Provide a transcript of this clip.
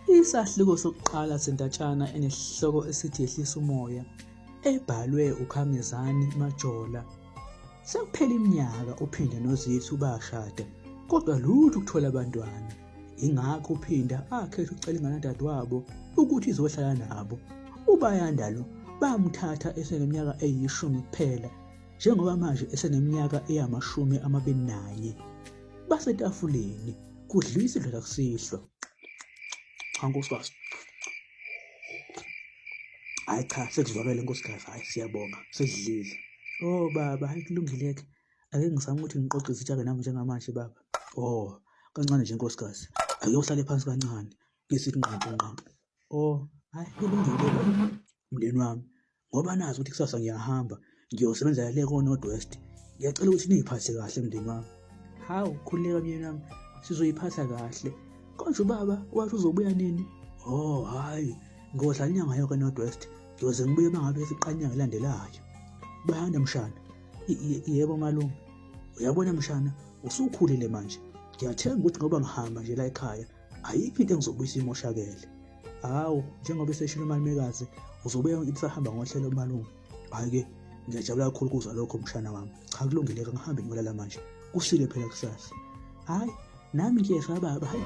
Isahluko sokuqala sendatshana enesihloko esithi Ehlisa Umoya ebhalwe uKhangezani Majola. Sekuphela iminyaka uPhinda noZitho bashada kodwa lutho ukuthola abantwana. Ingakho uPhinda akhetha ukucela ingane dadewabo ukuthi izohlala nabo. UBayanda lo bamthatha eseneminyaka eyi10 kuphela njengoba manje eseneminyaka eyi21. Basetafuleni kudliwa isidlo sakusihlwa. Nkosikazi. Hayi cha sekuzwakele nkosikazi, hayi siyabonga sedlile. Oh baba hayi kulungile-ke. Ake ngizama ukuthi ngiqoqe izitshalo nami njengamanje baba. Oh kancane nje nkosikazi. Ake uhlale phansi kancane ngisithi nqampo. Oh hayi kulungile baba. Mndeni wami ngoba nazi ukuthi kusasa ngiyahamba ngiyosebenzela le koNorth West. Ngiyacela ukuthi niyiphathe kahle mndeni wami. Hawu khulileka myeni wami sizoyiphatha kahle. Konje baba wathi uzobuya nini? Oh hayi ngiyohlala inyanga yonke eNorth West. Ngiyoze ngibuye mangabe isiqanyanga elandelayo. Bayanda mshana. Yebo malume. Uyabona mshana usukhulile manje. Ngiyathemba ukuthi ngoba ngihamba nje la ekhaya ayikho into engizobuyisa imoshakele. Hawu njengoba eseshilo malumekazi uzobuya isahamba ngohlelo malume. Hayi ke ngiyajabula kakhulu kuzwa lokho mshana wami. Cha kulungile ke ngihambe ngiyolala manje. Kusile phela kusasa. Hayi nami ngiyesaba baba hayi.